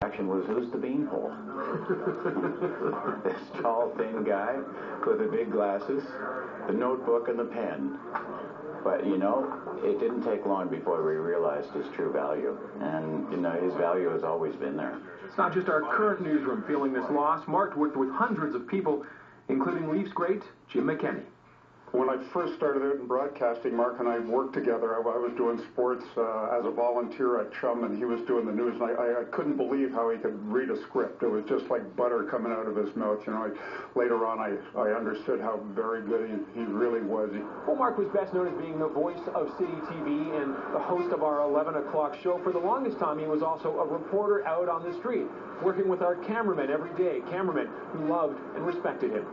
Action was, who's the beanpole? This tall, thin guy with the big glasses, the notebook, and the pen. But, you know, it didn't take long before we realized his true value. And, you know, his value has always been there. It's not just our current newsroom feeling this loss. Mark worked with hundreds of people, including Leafs great Jim McKenney. When I first started out in broadcasting, Mark and I worked together. I was doing sports as a volunteer at Chum, and he was doing the news. And I couldn't believe how he could read a script. It was just like butter coming out of his mouth. You know, later on, I understood how very good he really was. Well, Mark was best known as being the voice of City TV and the host of our 11 o'clock show. For the longest time, he was also a reporter out on the street, working with our cameramen every day, cameramen who loved and respected him.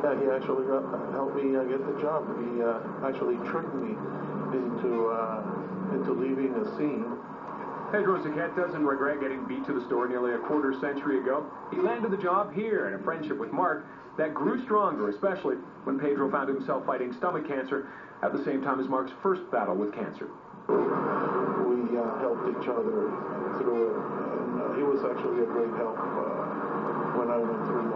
Yeah, he actually helped me get the job. He actually tricked me into leaving a scene. Pedro Zaquet doesn't regret getting beat to the store nearly a quarter century ago. He landed the job here, and a friendship with Mark that grew stronger, especially when Pedro found himself fighting stomach cancer at the same time as Mark's first battle with cancer. We helped each other through it, and he was actually a great help when I went through mine.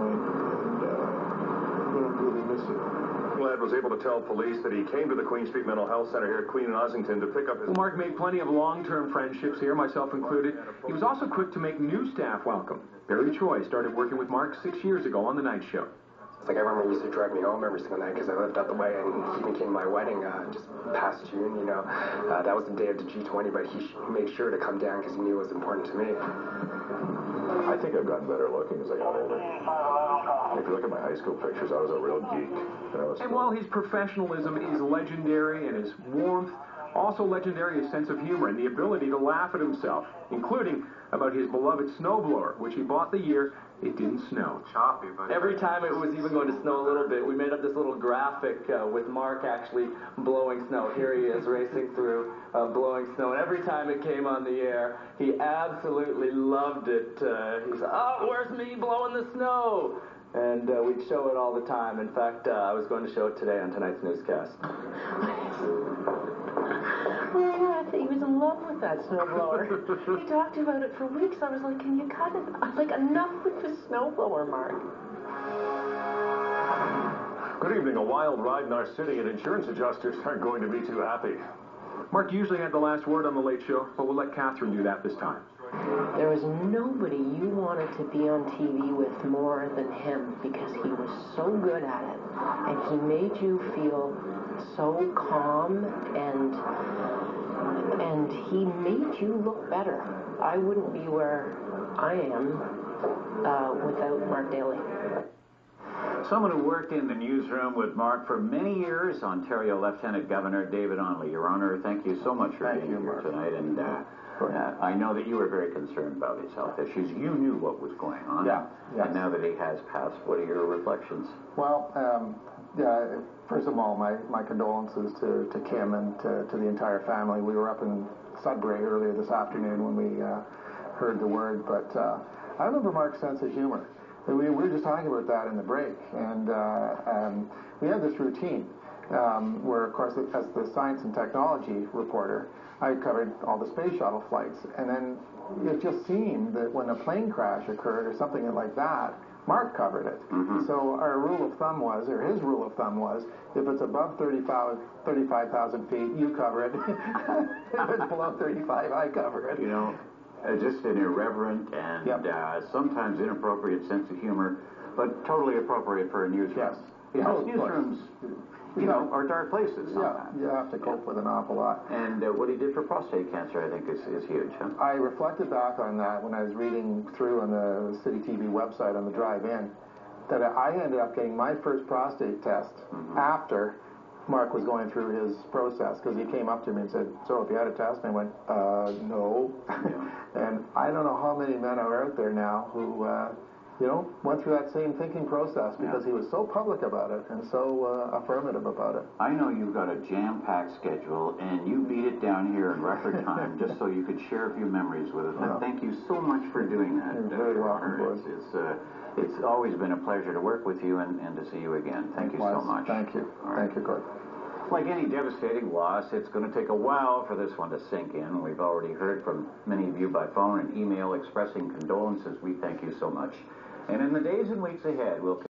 Really miss it. Lad was able to tell police that he came to the Queen Street Mental Health Center here at Queen and Ossington to pick up his... Well, Mark made plenty of long-term friendships here, myself included. He was also quick to make new staff welcome. Barry Choi started working with Mark 6 years ago on The Night Show. It's like I remember he used to drive me home every single night because I lived out the way, and he became my wedding just past June, you know. That was the day of the G20, but he made sure to come down because he knew it was important to me. I think I've gotten better looking as I got older. If you look at my high school pictures, I was a real geek. And while his professionalism is legendary and his warmth, also legendary his sense of humor and the ability to laugh at himself, including about his beloved snowblower, which he bought the year it didn't snow. Choppy, but every time it was even going to snow a little bit, we made up this little graphic with Mark actually blowing snow. Here he is racing through blowing snow, and every time it came on the air, he absolutely loved it. He said, "Oh, where's me blowing the snow?" And we'd show it all the time. In fact, I was going to show it today on tonight's newscast. He was in love with that snowblower. He talked about it for weeks. I was like, can you cut it? Like, enough with the snowblower, Mark. Good evening. A wild ride in our city, and insurance adjusters aren't going to be too happy. Mark usually had the last word on The Late Show, but we'll let Catherine do that this time. There was nobody you wanted to be on TV with more than him because he was so good at it. And he made you feel so calm, and he made you look better. I wouldn't be where I am without Mark Dailey. Someone who worked in the newsroom with Mark for many years, Ontario Lieutenant Governor David Onley. Your Honor, thank you so much for being here tonight. And I know that you were very concerned about his health issues. You knew what was going on. Yeah. Yes. And now that he has passed, what are your reflections? Well, first of all, my condolences to Kim and to the entire family. We were up in Sudbury earlier this afternoon when we heard the word, but I remember Mark's sense of humor. We were just talking about that in the break, and we had this routine where, of course, as the science and technology reporter, I covered all the space shuttle flights, and then it just seemed that when a plane crash occurred or something like that, Mark covered it. Mm-hmm. So our rule of thumb was, or his rule of thumb was, if it's above 35,000 feet, you cover it. If it's below 35, I cover it. You know, just an irreverent and sometimes inappropriate sense of humor, but totally appropriate for a newsroom. Yes. Because newsrooms, you know, are dark places sometimes. Yeah, you have to cope with an awful lot. And what he did for prostate cancer, I think, is huge. Huh? I reflected back on that when I was reading through on the City TV website on the drive-in, that I ended up getting my first prostate test after Mark was going through his process, because he came up to me and said, "So, have you had a test?" And I went, "No." And I don't know how many men are out there now who, went through that same thinking process because he was so public about it and so affirmative about it. I know you've got a jam-packed schedule, and you beat it down here in record time just so you could share a few memories with us. And thank you so much for doing that. You're very welcome, It's always been a pleasure to work with you and to see you again. Thank you so much. Thank you. All right. Thank you, Gord. Like any devastating loss, it's going to take a while for this one to sink in. We've already heard from many of you by phone and email expressing condolences. We thank you so much. And in the days and weeks ahead, we'll